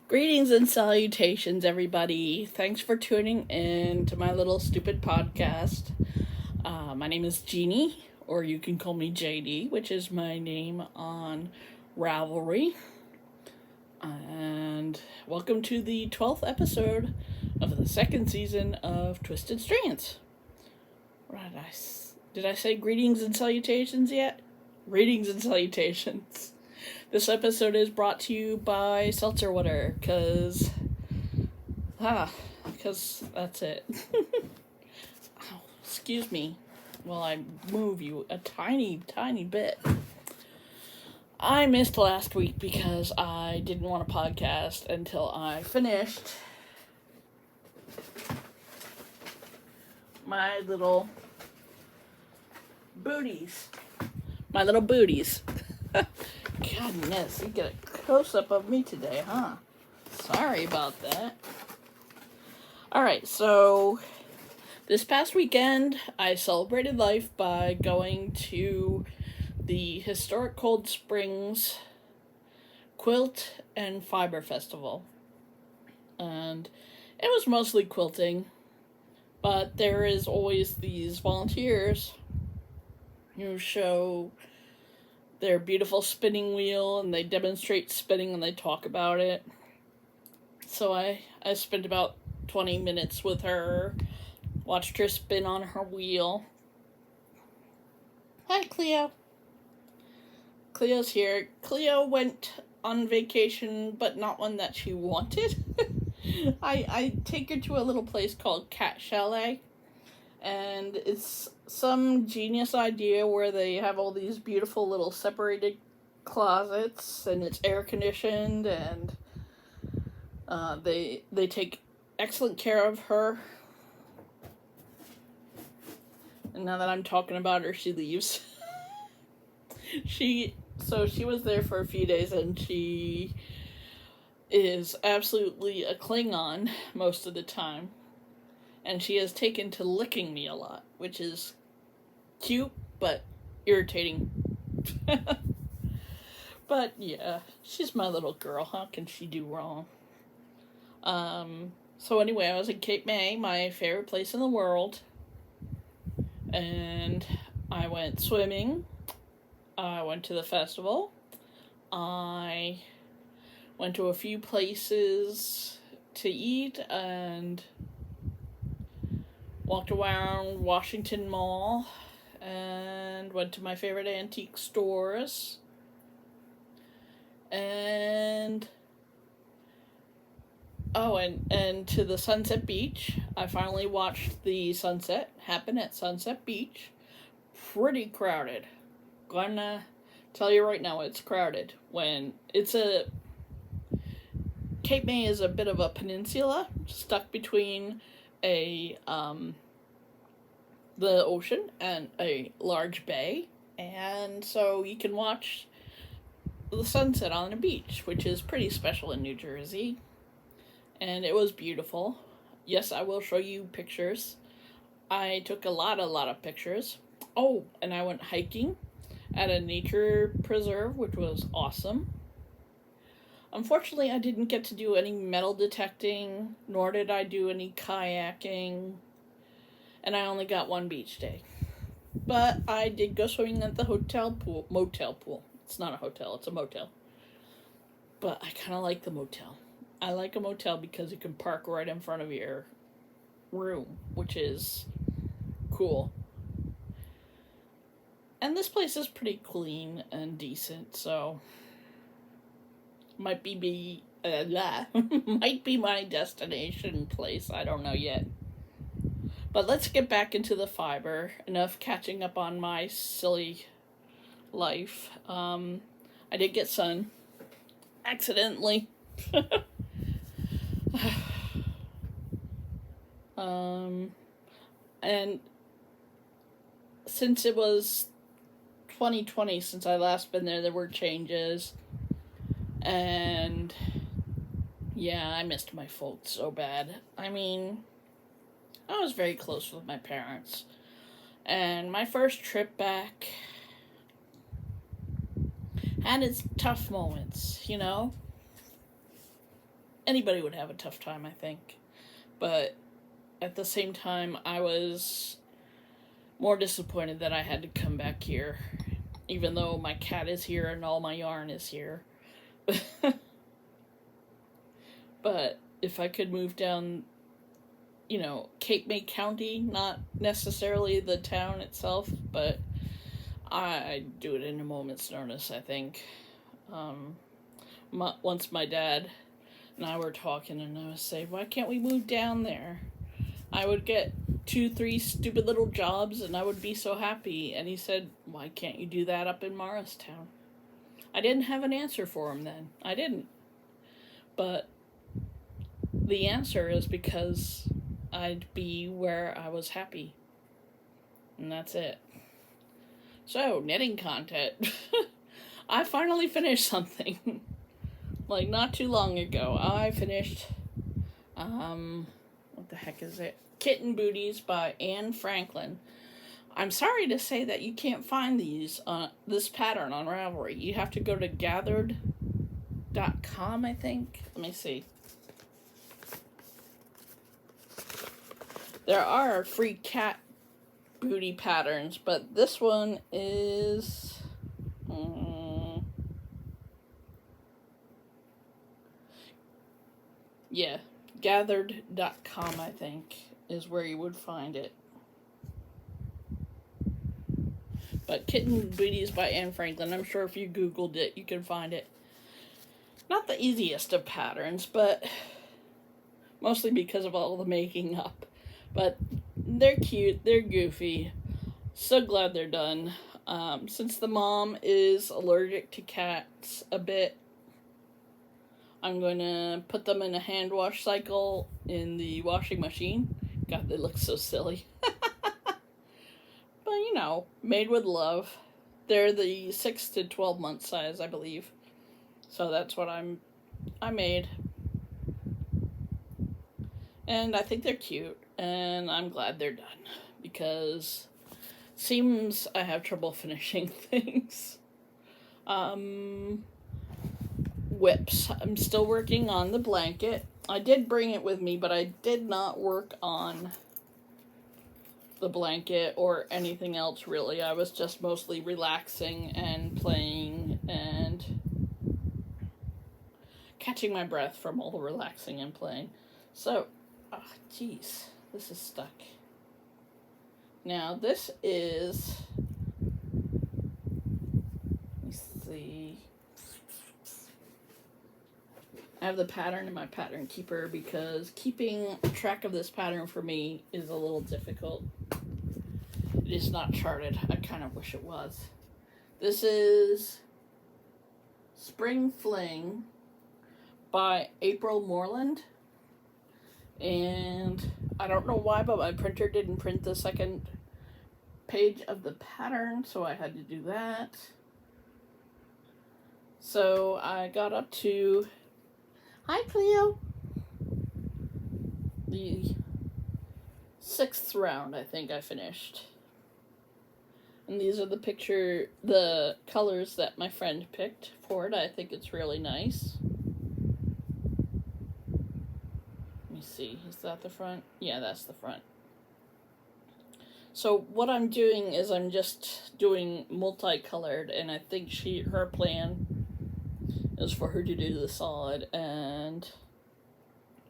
Greetings and salutations, everybody. Thanks for tuning in to my little stupid podcast. My name is Jeannie, or you can call me JD, which is my name on Ravelry. And welcome to the 12th episode of the second season of Twisted Strands. Did I say greetings and salutations yet? Greetings and salutations. This episode is brought to you by seltzer water, because that's it. Oh, excuse me while I move you a tiny bit. I missed last week because I didn't want to podcast until I finished my little booties. Goodness, you get a close-up of me today, huh? Sorry about that. Alright, so this past weekend, I celebrated life by going to the historic Cold Springs Quilt and Fiber Festival. And it was mostly quilting, but there is always these volunteers who show their beautiful spinning wheel, and they demonstrate spinning and they talk about it. So I spent about 20 minutes with her, watched her spin on her wheel. Hi, Cleo. Cleo's here. Cleo went on vacation, but not one that she wanted. I take her to a little place called Cat Chalet, and it's some genius idea where they have all these beautiful little separated closets, and it's air conditioned, and they take excellent care of her. And now that I'm talking about her, she leaves. She was there for a few days, and she is absolutely a Klingon most of the time. And she has taken to licking me a lot, which is cute, but irritating. But yeah, she's my little girl. How can she do wrong? So anyway, I was in Cape May, my favorite place in the world. And I went swimming. I went to the festival. I went to a few places to eat and walked around Washington Mall and went to my favorite antique stores. And to the Sunset Beach. I finally watched the sunset happen at Sunset Beach. Pretty crowded. Gonna tell you right now, it's crowded. Cape May is a bit of a peninsula stuck between the ocean and a large bay, and so you can watch the sunset on a beach, which is pretty special in New Jersey, and it was beautiful. Yes, I will show you pictures. I took a lot of pictures. Oh, and I went hiking at a nature preserve, which was awesome. Unfortunately, I didn't get to do any metal detecting, nor did I do any kayaking, and I only got one beach day. But I did go swimming at the motel pool. It's not a hotel, it's a motel. But I kind of like the motel. I like a motel because you can park right in front of your room, which is cool. And this place is pretty clean and decent, so might be my destination place. I don't know yet. But let's get back into the fiber. Enough catching up on my silly life. I did get sun. Accidentally. And since it was 2020 since I last been there were changes. And yeah, I missed my folks so bad. I mean, I was very close with my parents. And my first trip back had its tough moments, you know? anybody would have a tough time, I think. But at the same time, I was more disappointed that I had to come back here, even though my cat is here and all my yarn is here. But if I could move down, Cape May County, not necessarily the town itself, but I'd do it in a moment's notice, I think. Once my dad and I were talking, and I was saying, why can't we move down there? I would get 2-3 stupid little jobs, and I would be so happy. And he said, why can't you do that up in Morristown? I didn't have an answer for him then. I didn't. But the answer is because I'd be where I was happy. And that's it. So, knitting content. I finally finished something. Like, not too long ago. I finished, what the heck is it? Kitten Booties by Anne Franklin. I'm sorry to say that you can't find this pattern on Ravelry. You have to go to gathered.com, I think. Let me see. There are free cat booty patterns, but this one is... yeah, gathered.com, I think, is where you would find it. But Kitten Booties by Anne Franklin, I'm sure if you Googled it, you can find it. Not the easiest of patterns, but mostly because of all the making up. But they're cute, they're goofy. So glad they're done. Since the mom is allergic to cats a bit, I'm going to put them in a hand wash cycle in the washing machine. God, they look so silly. But, made with love. They're the 6 to 12 month size, I believe. So that's what I made. And I think they're cute. And I'm glad they're done. Because it seems I have trouble finishing things. Whips. I'm still working on the blanket. I did bring it with me, but I did not work on the blanket or anything else really. I was just mostly relaxing and playing and catching my breath from all the relaxing and playing. So, jeez, this is stuck. Now this is, let me see. I have the pattern in my pattern keeper because keeping track of this pattern for me is a little difficult. It is not charted. I kind of wish it was. This is Spring Fling by April Moreland. And I don't know why, but my printer didn't print the second page of the pattern, so I had to do that. So I got up to... Hi, Cleo. The 6th round, I think I finished. And these are the colors that my friend picked for it. I think it's really nice. Let me see, is that the front? Yeah, that's the front. So what I'm doing is I'm just doing multicolored, and I think her plan is for her to do the solid, and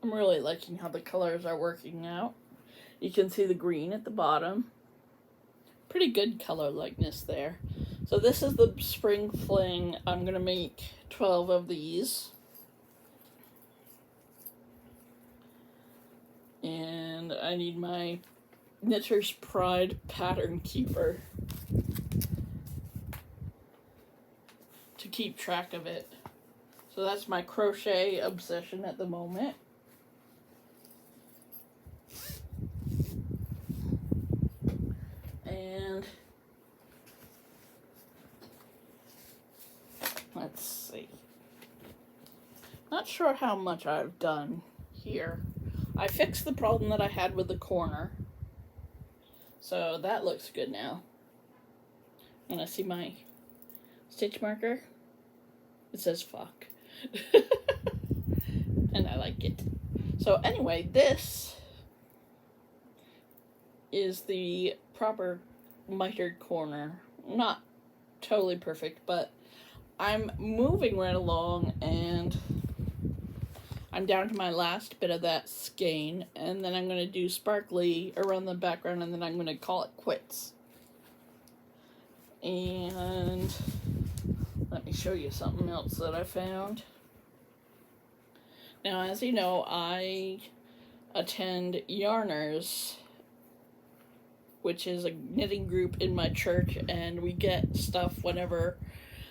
I'm really liking how the colors are working out. You can see the green at the bottom. Pretty good color likeness there. So this is the Spring Fling. I'm going to make 12 of these. And I need my Knitter's Pride pattern keeper to keep track of it. So that's my crochet obsession at the moment. And let's see. Not sure how much I've done here. I fixed the problem that I had with the corner. So that looks good now. And I see my stitch marker. It says fuck. and I like it. So anyway, this is the proper mitered corner. Not totally perfect, but I'm moving right along, and I'm down to my last bit of that skein, and then I'm going to do sparkly around the background, and then I'm going to call it quits. And let me show you something else that I found. Now, as you know, I attend Yarners, which is a knitting group in my church, and we get stuff whenever,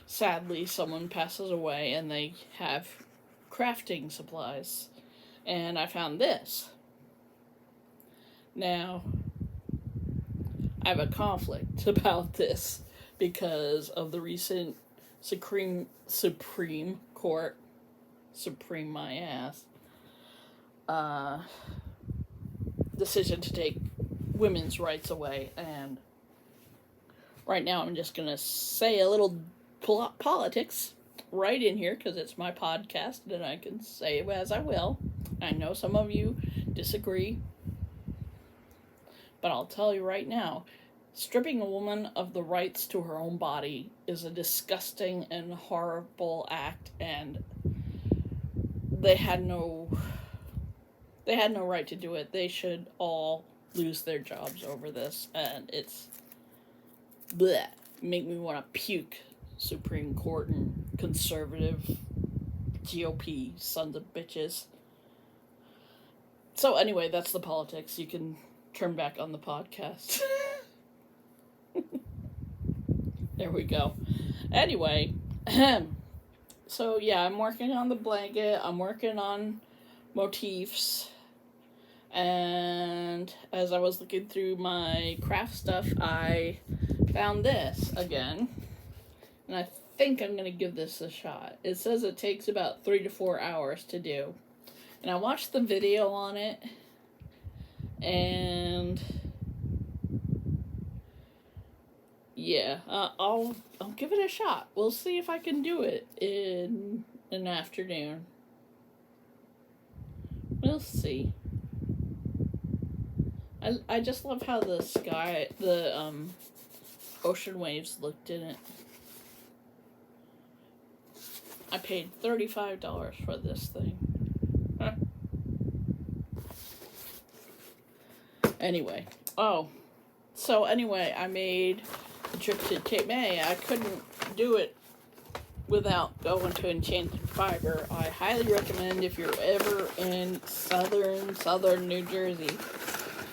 sadly, someone passes away and they have crafting supplies. And I found this. Now, I have a conflict about this because of the recent Supreme Court, Supreme my ass, decision to take women's rights away. And right now I'm just going to say a little politics right in here because it's my podcast and I can say it as I will. I know some of you disagree, but I'll tell you right now, stripping a woman of the rights to her own body is a disgusting and horrible act, and they had no right to do it. They should all lose their jobs over this, and it's bleh, make me want to puke. Supreme Court and conservative GOP sons of bitches. So anyway, that's the politics. You can turn back on the podcast. There we go. Anyway, so yeah, I'm working on the blanket. I'm working on motifs. And as I was looking through my craft stuff, I found this again. And I think I'm going to give this a shot. It says it takes about 3 to 4 hours to do. And I watched the video on it. And yeah, I'll give it a shot. We'll see if I can do it in an afternoon. We'll see. I just love how the sky, the ocean waves looked in it. I paid $35 for this thing. Huh. Anyway. So anyway, I made a trip to Cape May. I couldn't do it without going to Enchanted Fiber. I highly recommend if you're ever in southern New Jersey,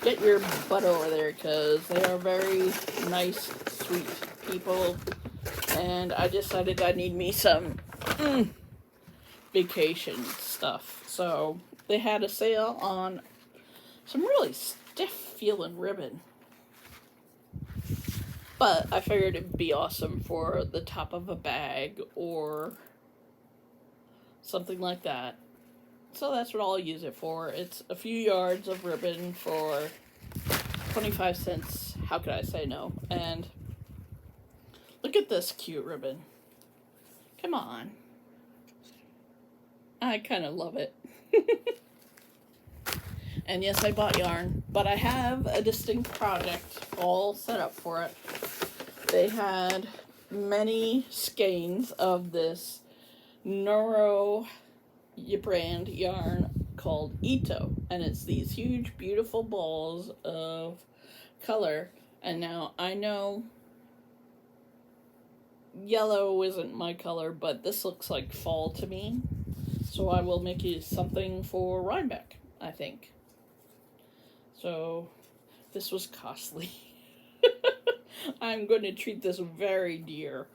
get your butt over there because they are very nice, sweet people. And I decided I need me some vacation stuff. So they had a sale on some really stiff feeling ribbon. But I figured it'd be awesome for the top of a bag or something like that. So that's what I'll use it for. It's a few yards of ribbon for 25 cents. How could I say no? And look at this cute ribbon. Come on. I kind of love it. And yes, I bought yarn, but I have a distinct project all set up for it. They had many skeins of this Neuro brand yarn called Ito, and it's these huge, beautiful balls of color. And now I know yellow isn't my color, but this looks like fall to me, so I will make you something for Rhinebeck, I think. So this was costly. I'm going to treat this very dear.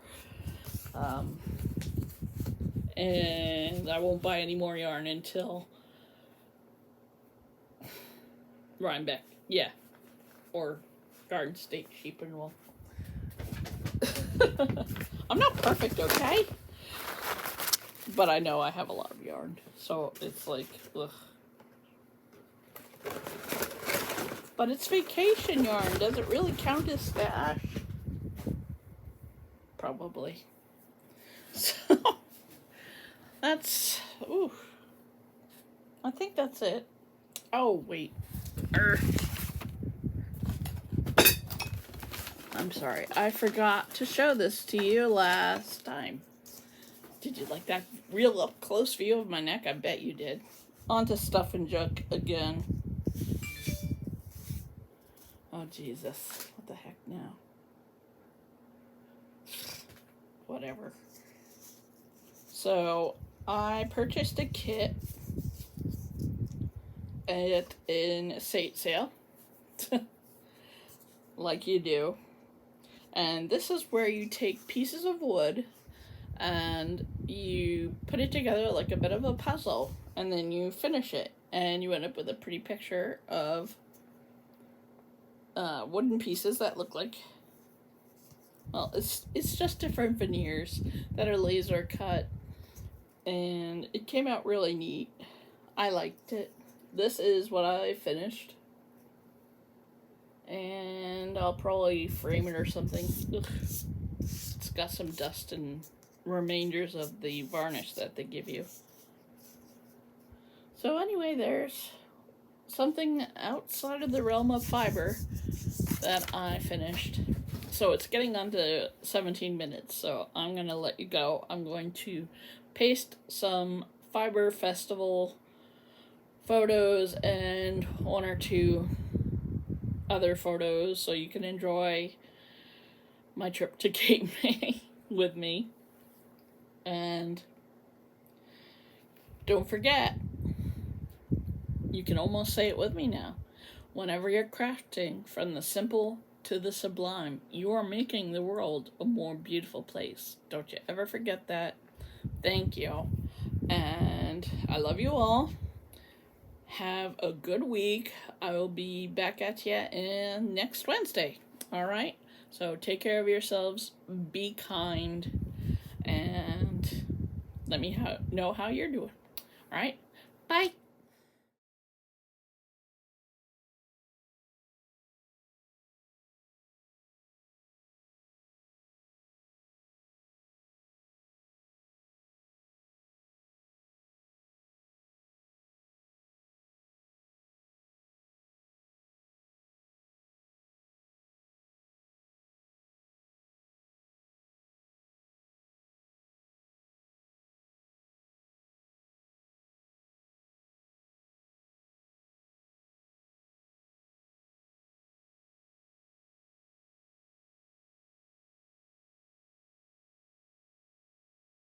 And I won't buy any more yarn until Rhinebeck. Yeah. Or Garden State Sheep and Wool. I'm not perfect, okay? But I know I have a lot of yarn. So it's like, ugh. But it's vacation yarn. Does it really count as stash? Probably. So, that's, ooh. I think that's it. Oh, wait. I'm sorry. I forgot to show this to you last time. Did you like that real up close view of my neck? I bet you did. On to stuff and junk again. Oh, Jesus. What the heck now? Whatever. So, I purchased a kit at an estate sale. Like you do. And this is where you take pieces of wood and you put it together like a bit of a puzzle, and then you finish it, and you end up with a pretty picture of wooden pieces that look like, well, it's just different veneers that are laser cut, and it came out really neat. I liked it. This is what I finished, and I'll probably frame it or something. Ugh. It's got some dust and remainders of the varnish that they give you. So anyway, there's something outside of the realm of fiber that I finished. So it's getting on to 17 minutes, so I'm going to let you go. I'm going to paste some Fiber Festival photos and one or two other photos so you can enjoy my trip to Cape May with me. And don't forget, you can almost say it with me now. Whenever you're crafting from the simple to the sublime, you are making the world a more beautiful place. Don't you ever forget that. Thank you. And I love you all. Have a good week. I will be back at you next Wednesday. All right? So take care of yourselves. Be kind. And let me know how you're doing. All right? Bye.